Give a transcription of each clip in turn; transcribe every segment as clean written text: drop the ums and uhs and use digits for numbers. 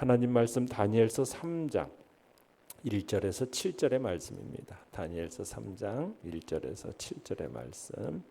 하나님 말씀 다니엘서 3장 1절에서 7절의 말씀입니다. 다니엘서 3장 1절에서 7절의 말씀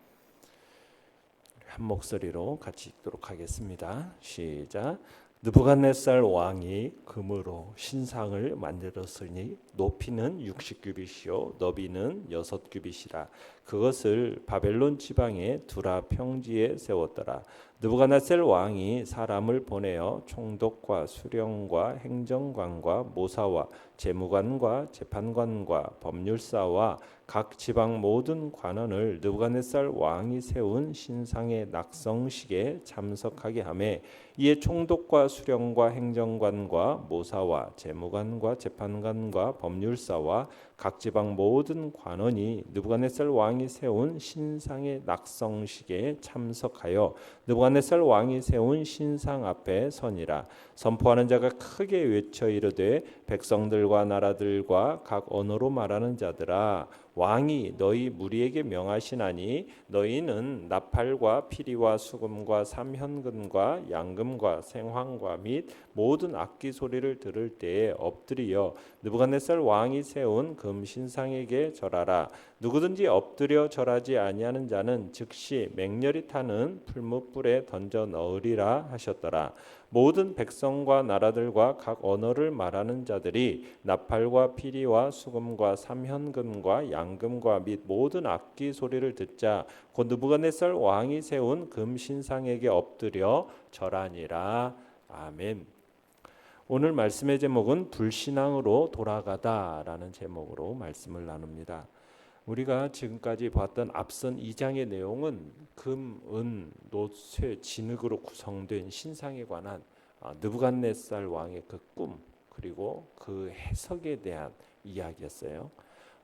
한 목소리로 같이 읽도록 하겠습니다. 시작. 느부갓네살 왕이 금으로 신상을 만들었으니 높이는 60규빗이요 너비는 6규빗이라. 그것을 바벨론 지방의 두라 평지에 세웠더라. 느부갓네살 왕이 사람을 보내어 총독과 수령과 행정관과 모사와 재무관과 재판관과 법률사와 각 지방 모든 관원을 느부갓네살 왕이 세운 신상의 낙성식에 참석하게 하매 이에 총독과 수령과 행정관과 모사와 재무관과 재판관과 법률사와 각 지방 모든 관원이 느부갓네살 왕이 세운 신상의 낙성식에 참석하여 느부갓네살 왕이 세운 신상 앞에 서니라. 선포하는 자가 크게 외쳐 이르되 백성들과 나라들과 각 언어로 말하는 자들아 왕이 너희 무리에게 명하시나니 너희는 나팔과 피리와 수금과 삼현금과 양금과 생황과 및 모든 악기 소리를 들을 때에 엎드려 느부갓네살 왕이 세운 금신상에게 절하라. 누구든지 엎드려 절하지 아니하는 자는 즉시 맹렬히 타는 풀무불에 던져 넣으리라 하셨더라. 모든 백성과 나라들과 각 언어를 말하는 자들이 나팔과 피리와 수금과 삼현금과 양금과 및 모든 악기 소리를 듣자 곧 느부갓네살 왕이 세운 금신상에게 엎드려 절하니라. 아멘. 오늘 말씀의 제목은 불신앙으로 돌아가다라는 제목으로 말씀을 나눕니다. 우리가 지금까지 봤던 앞선 2장의 내용은 금, 은, 노, 쇠, 진흙으로 구성된 신상에 관한 느부갓네살 왕의 그 꿈 그리고 그 해석에 대한 이야기였어요.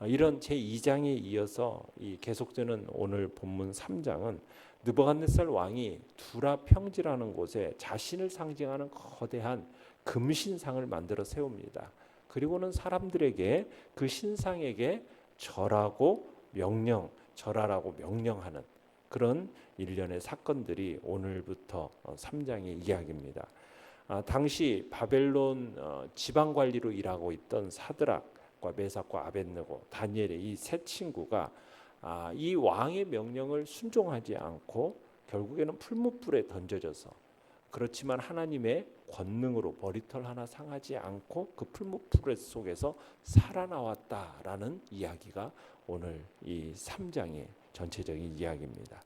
이런 제2장에 이어서 이 계속되는 오늘 본문 3장은 느부갓네살 왕이 두라 평지라는 곳에 자신을 상징하는 거대한 금신상을 만들어 세웁니다. 그리고는 사람들에게 그 신상에게 절하라고 명령하는 그런 일련의 사건들이 오늘부터 3장의 이야기입니다. 당시 바벨론 지방 관리로 일하고 있던 사드락과 메삭과 아벳느고, 다니엘의 이 세 친구가 이 왕의 명령을 순종하지 않고 결국에는 풀무불에 던져져서, 그렇지만 하나님의 권능으로 머리털 하나 상하지 않고 그 풀무불 속에서 살아나왔다라는 이야기가 오늘 이 3장의 전체적인 이야기입니다.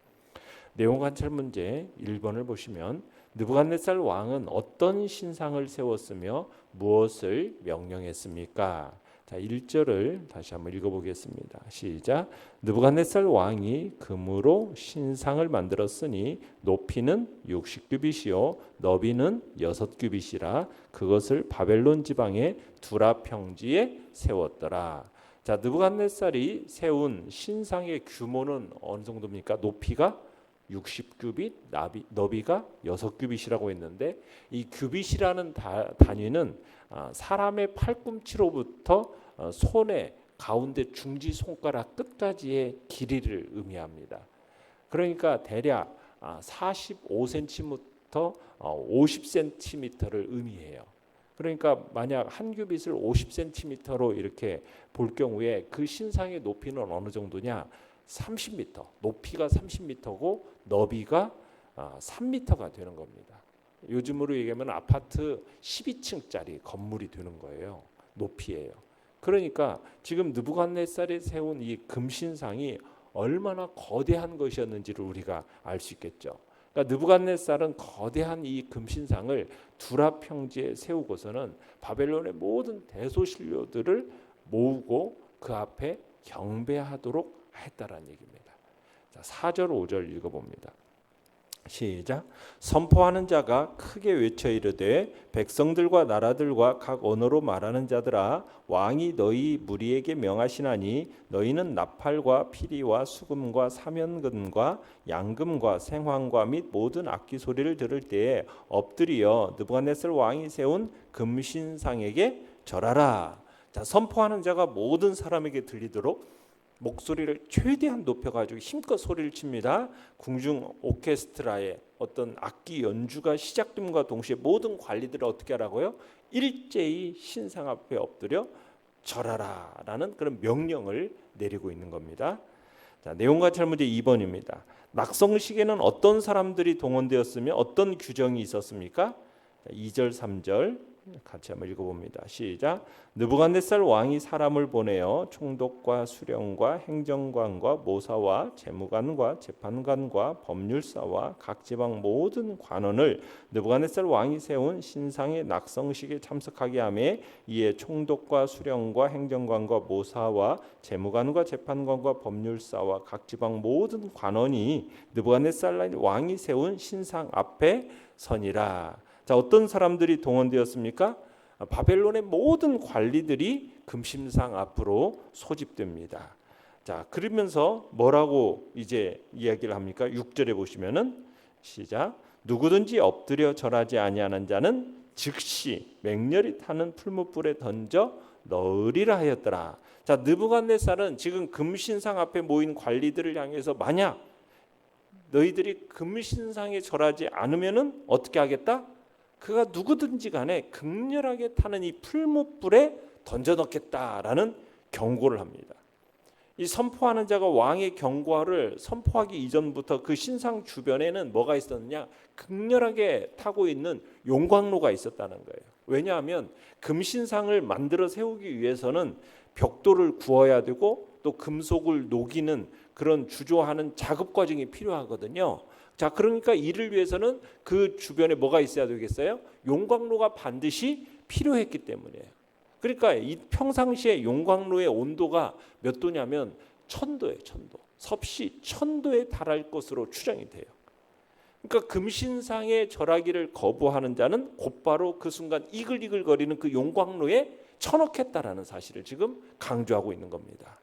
내용 관찰 문제 1번을 보시면 느부갓네살 왕은 어떤 신상을 세웠으며 무엇을 명령했습니까? 자, 1절을 다시 한번 읽어보겠습니다. 시작. 느부갓네살 왕이 금으로 신상을 만들었으니 높이는 60규빗이요 너비는 6규빗이라. 그것을 바벨론 지방의 두라 평지에 세웠더라. 자, 느부갓네살이 세운 신상의 규모는 어느 정도입니까? 높이가 60규빗, 너비가 6규빗이라고 했는데 이 규빗이라는 단위는 사람의 팔꿈치로부터 손의 가운데 중지 손가락 끝까지의 길이를 의미합니다. 그러니까 대략 45cm부터 50cm를 의미해요. 그러니까 만약 한 규빗을 50cm로 이렇게 볼 경우에 그 신상의 높이는 어느 정도냐? 30m, 높이가 30m고 너비가 3m가 되는 겁니다. 요즘으로 얘기하면 아파트 12층짜리 건물이 되는 거예요. 높이예요. 그러니까 지금 느부갓네살이 세운 이 금신상이 얼마나 거대한 것이었는지를 우리가 알 수 있겠죠. 그러니까 느부갓네살은 거대한 이 금신상을 두라 평지에 세우고서는 바벨론의 모든 대소신료들을 모으고 그 앞에 경배하도록 했다라는 얘기입니다. 자, 4절 5절 읽어봅니다. 시작. 선포하는 자가 크게 외쳐 이르되 백성들과 나라들과 각 언어로 말하는 자들아 왕이 너희 무리에게 명하시나니 너희는 나팔과 피리와 수금과 사면금과 양금과 생황과 및 모든 악기 소리를 들을 때에 엎드려 느부갓네살 왕이 세운 금신상에게 절하라. 자, 선포하는 자가 모든 사람에게 들리도록 목소리를 최대한 높여가지고 힘껏 소리를 칩니다. 궁중 오케스트라의 어떤 악기 연주가 시작됨과 동시에 모든 관리들을 어떻게 하라고요? 일제히 신상 앞에 엎드려 절하라라는 그런 명령을 내리고 있는 겁니다. 자, 내용 관찰 문제 2번입니다. 낙성식에는 어떤 사람들이 동원되었으며 어떤 규정이 있었습니까? 2절 3절 같이 한번 읽어봅니다. 시작. 느부갓네살 왕이 사람을 보내어 총독과 수령과 행정관과 모사와 재무관과 재판관과 법률사와 각 지방 모든 관원을 느부갓네살 왕이 세운 신상의 낙성식에 참석하게 하며 이에 총독과 수령과 행정관과 모사와 재무관과 재판관과 법률사와 각 지방 모든 관원이 느부갓네살 왕이 세운 신상 앞에 서니라. 자, 어떤 사람들이 동원되었습니까? 바벨론의 모든 관리들이 금신상 앞으로 소집됩니다. 자, 그러면서 뭐라고 이제 이야기를 합니까? 6절에 보시면은 시작. 누구든지 엎드려 절하지 아니하는 자는 즉시 맹렬히 타는 풀무불에 던져 넣으리라 하였더라. 자, 느부갓네살은 지금 금신상 앞에 모인 관리들을 향해서 만약 너희들이 금신상에 절하지 않으면은 어떻게 하겠다? 그가 누구든지 간에 극렬하게 타는 이 풀무불에 던져 넣겠다라는 경고를 합니다. 이 선포하는 자가 왕의 경고를 선포하기 이전부터 그 신상 주변에는 뭐가 있었느냐? 극렬하게 타고 있는 용광로가 있었다는 거예요. 왜냐하면 금신상을 만들어 세우기 위해서는 벽돌을 구워야 되고 또 금속을 녹이는 그런 주조하는 작업 과정이 필요하거든요. 자, 그러니까 이를 위해서는 그 주변에 뭐가 있어야 되겠어요? 용광로가 반드시 필요했기 때문이에요. 그러니까 이 평상시에 용광로의 온도가 몇 도냐면 1000도예요. 1000도. 섭씨 1000도에 달할 것으로 추정이 돼요. 그러니까 금신상에 절하기를 거부하는 자는 곧바로 그 순간 이글이글거리는 그 용광로에 쳐넣겠다라는 사실을 지금 강조하고 있는 겁니다.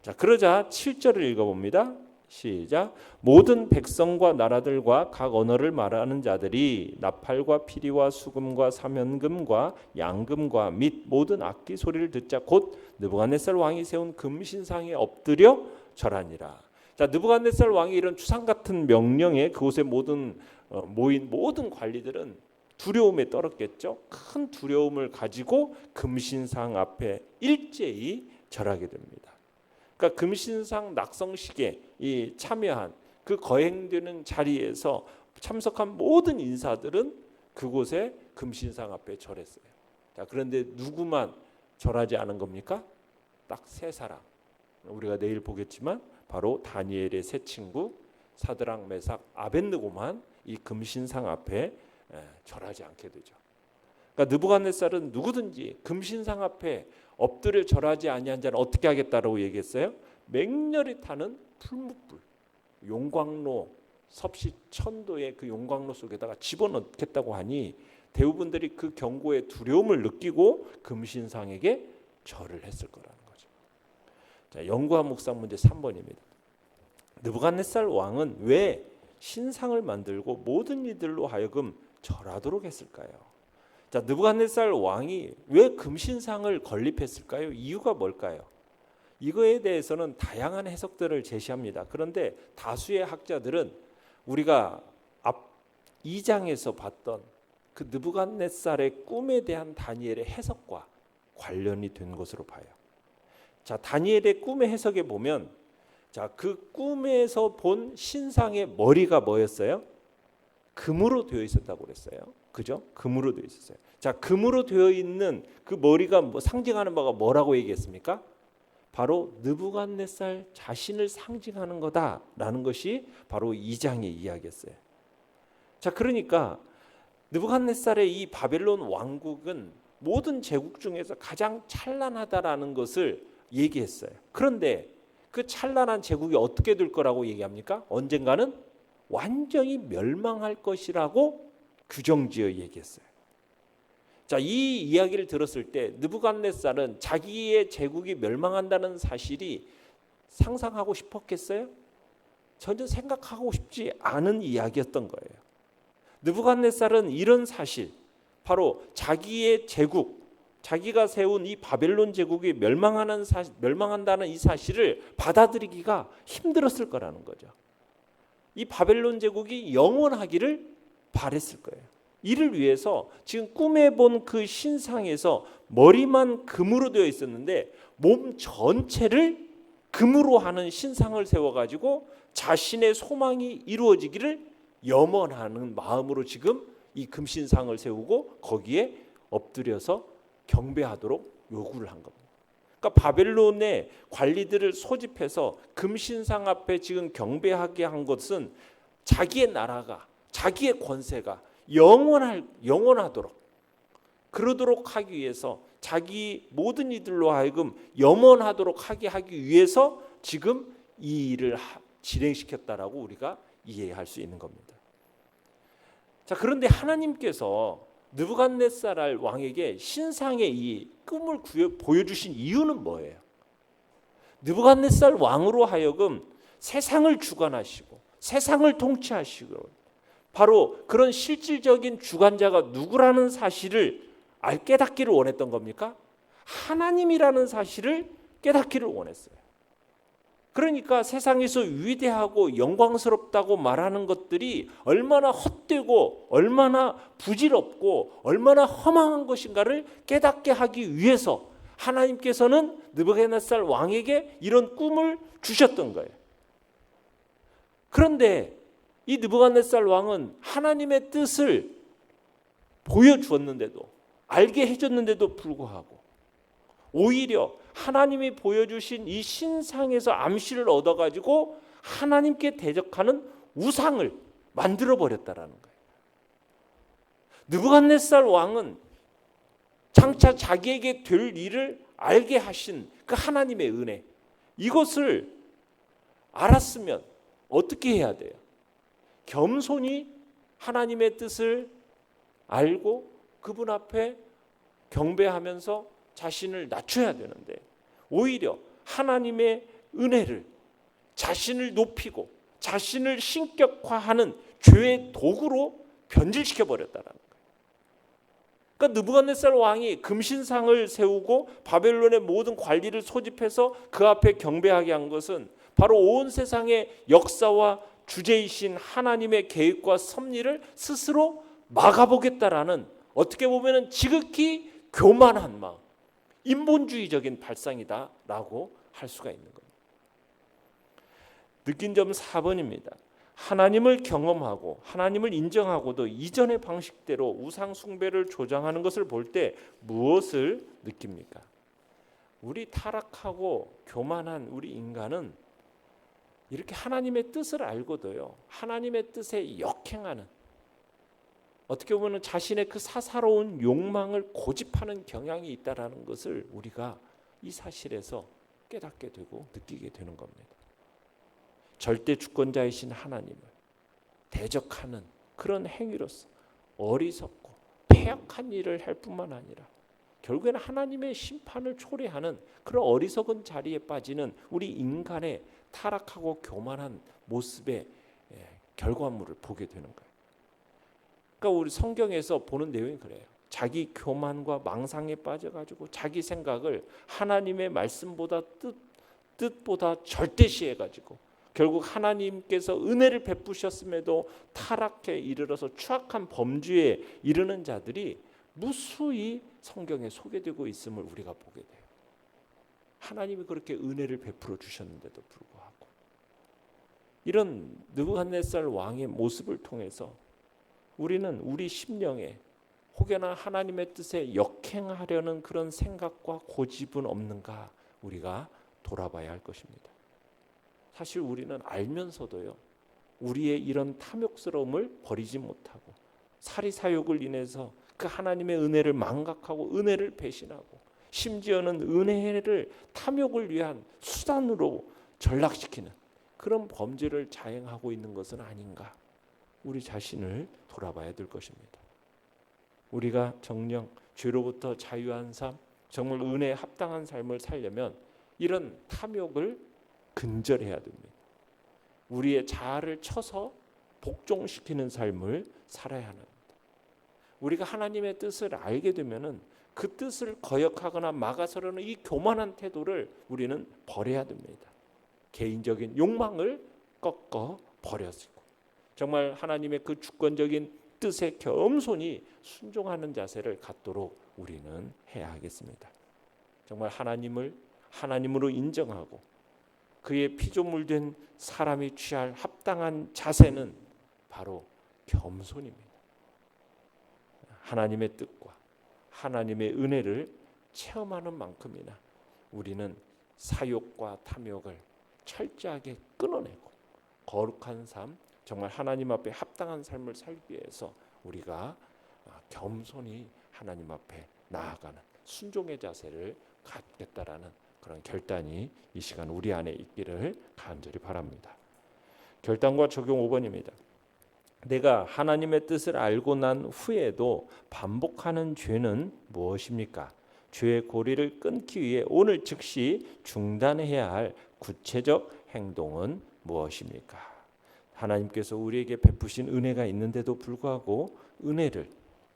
자, 그러자 7절을 읽어봅니다. 시작. 모든 백성과 나라들과 각 언어를 말하는 자들이 나팔과 피리와 수금과 사면금과 양금과 및 모든 악기 소리를 듣자 곧 느부갓네살 왕이 세운 금신상에 엎드려 절하니라. 자, 느부갓네살 왕이 이런 추상 같은 명령에 그곳에 모든 모인 모든 관리들은 두려움에 떨었겠죠. 큰 두려움을 가지고 금신상 앞에 일제히 절하게 됩니다. 그러니까 금신상 낙성식에 이 참여한 그 거행되는 자리에서 참석한 모든 인사들은 그곳에 금신상 앞에 절했어요. 자, 그런데 누구만 절하지 않은 겁니까? 딱 세 사람. 우리가 내일 보겠지만 바로 다니엘의 세 친구 사드락, 메삭, 아벳느고만 이 금신상 앞에 절하지 않게 되죠. 그러니까 느부갓네살은 누구든지 금신상 앞에 엎드려 절하지 아니한 자는 어떻게 하겠다라고 얘기했어요? 맹렬히 타는 풀무불, 용광로, 섭씨 1000도의 그 용광로 속에다가 집어넣겠다고 하니 대부분들이 그 경고에 두려움을 느끼고 금신상에게 절을 했을 거라는 거죠. 자, 연구한 묵상 문제 3번입니다. 느부갓네살 왕은 왜 신상을 만들고 모든 이들로 하여금 절하도록 했을까요? 자, 느부갓네살 왕이 왜 금신상을 건립했을까요? 이유가 뭘까요? 이거에 대해서는 다양한 해석들을 제시합니다. 그런데 다수의 학자들은 우리가 앞 2장에서 봤던 그 느부갓네살의 꿈에 대한 다니엘의 해석과 관련이 된 것으로 봐요. 자, 다니엘의 꿈의 해석에 보면 자, 그 꿈에서 본 신상의 머리가 뭐였어요? 금으로 되어 있었다고 그랬어요. 그죠? 금으로 되어 있었어요. 자, 금으로 되어 있는 그 머리가 상징하는 바가 뭐라고 얘기했습니까? 바로 느부갓네살 자신을 상징하는 거다라는 것이 바로 2장의 이야기였어요. 자, 그러니까 느부갓네살의 이 바벨론 왕국은 모든 제국 중에서 가장 찬란하다라는 것을 얘기했어요. 그런데 그 찬란한 제국이 어떻게 될 거라고 얘기합니까? 언젠가는 완전히 멸망할 것이라고 규정지어 얘기했어요. 자, 이 이야기를 들었을 때 느부갓네살은 자기의 제국이 멸망한다는 사실이 상상하고 싶었겠어요? 전혀 생각하고 싶지 않은 이야기였던 거예요. 느부갓네살은 이런 사실, 바로 자기의 제국, 자기가 세운 이 바벨론 제국이 멸망한다는 이 사실을 받아들이기가 힘들었을 거라는 거죠. 이 바벨론 제국이 영원하기를 바랬을 거예요. 이를 위해서 지금 꿈에 본 그 신상에서 머리만 금으로 되어 있었는데 몸 전체를 금으로 하는 신상을 세워가지고 자신의 소망이 이루어지기를 염원하는 마음으로 지금 이 금신상을 세우고 거기에 엎드려서 경배하도록 요구를 한 겁니다. 그러니까 바벨론의 관리들을 소집해서 금신상 앞에 지금 경배하게 한 것은 자기의 나라가, 자기의 권세가 영원하도록 그러도록 하기 위해서, 자기 모든 이들로 하여금 염원하도록 하기 위해서 지금 이 일을 진행시켰다라고 우리가 이해할 수 있는 겁니다. 자, 그런데 하나님께서 느부갓네살 왕에게 신상의 이 꿈을 보여주신 이유는 뭐예요? 느부갓네살 왕으로 하여금 세상을 주관하시고 세상을 통치하시고 바로 그런 실질적인 주관자가 누구라는 사실을 깨닫기를 원했던 겁니까? 하나님이라는 사실을 깨닫기를 원했어요. 그러니까 세상에서 위대하고 영광스럽다고 말하는 것들이 얼마나 헛되고 얼마나 부질없고 얼마나 허망한 것인가를 깨닫게 하기 위해서 하나님께서는 느부갓네살 왕에게 이런 꿈을 주셨던 거예요. 그런데 이 느부갓네살 왕은 하나님의 뜻을 보여주었는데도, 알게 해줬는데도 불구하고 오히려 하나님이 보여주신 이 신상에서 암시를 얻어가지고 하나님께 대적하는 우상을 만들어버렸다라는 거예요. 느부갓네살 왕은 장차 자기에게 될 일을 알게 하신 그 하나님의 은혜, 이것을 알았으면 어떻게 해야 돼요? 겸손히 하나님의 뜻을 알고 그분 앞에 경배하면서 자신을 낮춰야 되는데 오히려 하나님의 은혜를, 자신을 높이고 자신을 신격화하는 죄의 도구로 변질시켜 버렸다는 거예요. 그러니까 느부갓네살 왕이 금신상을 세우고 바벨론의 모든 관리를 소집해서 그 앞에 경배하게 한 것은 바로 온 세상의 역사와 주제이신 하나님의 계획과 섭리를 스스로 막아보겠다라는, 어떻게 보면 지극히 교만한 마음, 인본주의적인 발상이다라고 할 수가 있는 겁니다. 느낀 점 4번입니다. 하나님을 경험하고 하나님을 인정하고도 이전의 방식대로 우상 숭배를 조장하는 것을 볼 때 무엇을 느낍니까? 우리 타락하고 교만한 우리 인간은 이렇게 하나님의 뜻을 알고도요, 하나님의 뜻에 역행하는, 어떻게 보면 자신의 그 사사로운 욕망을 고집하는 경향이 있다라는 것을 우리가 이 사실에서 깨닫게 되고 느끼게 되는 겁니다. 절대 주권자이신 하나님을 대적하는 그런 행위로서 어리석고 패역한 일을 할 뿐만 아니라 결국에는 하나님의 심판을 초래하는 그런 어리석은 자리에 빠지는 우리 인간의 타락하고 교만한 모습의 결과물을 보게 되는 거예요. 그러니까 우리 성경에서 보는 내용이 그래요. 자기 교만과 망상에 빠져가지고 자기 생각을 하나님의 말씀보다 뜻보다 절대시해가지고 결국 하나님께서 은혜를 베푸셨음에도 타락해 이르러서 추악한 범죄에 이르는 자들이 무수히 성경에 소개되고 있음을 우리가 보게 돼요. 하나님이 그렇게 은혜를 베풀어 주셨는데도 불구하고 이런 느부갓네살 왕의 모습을 통해서 우리는 우리 심령에 혹여나 하나님의 뜻에 역행하려는 그런 생각과 고집은 없는가 우리가 돌아봐야 할 것입니다. 사실 우리는 알면서도요, 우리의 이런 탐욕스러움을 버리지 못하고 사리사욕을 인해서 그 하나님의 은혜를 망각하고 은혜를 배신하고 심지어는 은혜를 탐욕을 위한 수단으로 전락시키는 그런 범죄를 자행하고 있는 것은 아닌가, 우리 자신을 돌아봐야 될 것입니다. 우리가 정녕 죄로부터 자유한 삶, 정말 은혜에 합당한 삶을 살려면 이런 탐욕을 근절해야 됩니다. 우리의 자아를 쳐서 복종시키는 삶을 살아야 합니다. 우리가 하나님의 뜻을 알게 되면은 그 뜻을 거역하거나 막아서려는 이 교만한 태도를 우리는 버려야 됩니다. 개인적인 욕망을 꺾어 버렸고 정말 하나님의 그 주권적인 뜻에 겸손히 순종하는 자세를 갖도록 우리는 해야 하겠습니다. 정말 하나님을 하나님으로 인정하고 그의 피조물된 사람이 취할 합당한 자세는 바로 겸손입니다. 하나님의 뜻과 하나님의 은혜를 체험하는 만큼이나 우리는 사욕과 탐욕을 철저하게 끊어내고 거룩한 삶, 정말 하나님 앞에 합당한 삶을 살기 위해서 우리가 겸손히 하나님 앞에 나아가는 순종의 자세를 갖겠다라는 그런 결단이 이 시간 우리 안에 있기를 간절히 바랍니다. 결단과 적용 5번입니다. 내가 하나님의 뜻을 알고 난 후에도 반복하는 죄는 무엇입니까? 죄의 고리를 끊기 위해 오늘 즉시 중단해야 할 구체적 행동은 무엇입니까? 하나님께서 우리에게 베푸신 은혜가 있는데도 불구하고 은혜를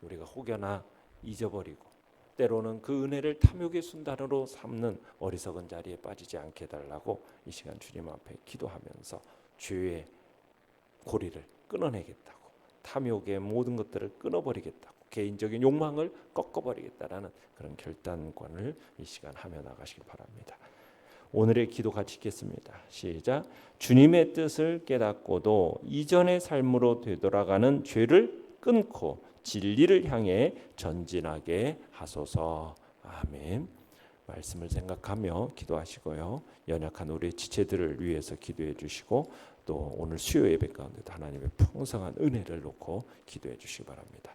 우리가 혹여나 잊어버리고 때로는 그 은혜를 탐욕의 순단으로 삼는 어리석은 자리에 빠지지 않게 해달라고 이 시간 주님 앞에 기도하면서 죄의 고리를 끊어내겠다고, 탐욕의 모든 것들을 끊어버리겠다고, 개인적인 욕망을 꺾어버리겠다라는 그런 결단권을 이 시간 하며 나가시길 바랍니다. 오늘의 기도 같이 읽겠습니다. 시작. 주님의 뜻을 깨닫고도 이전의 삶으로 되돌아가는 죄를 끊고 진리를 향해 전진하게 하소서. 아멘. 말씀을 생각하며 기도하시고요. 연약한 우리의 지체들을 위해서 기도해 주시고 또 오늘 수요 예배 가운데도 하나님의 풍성한 은혜를 놓고 기도해 주시기 바랍니다.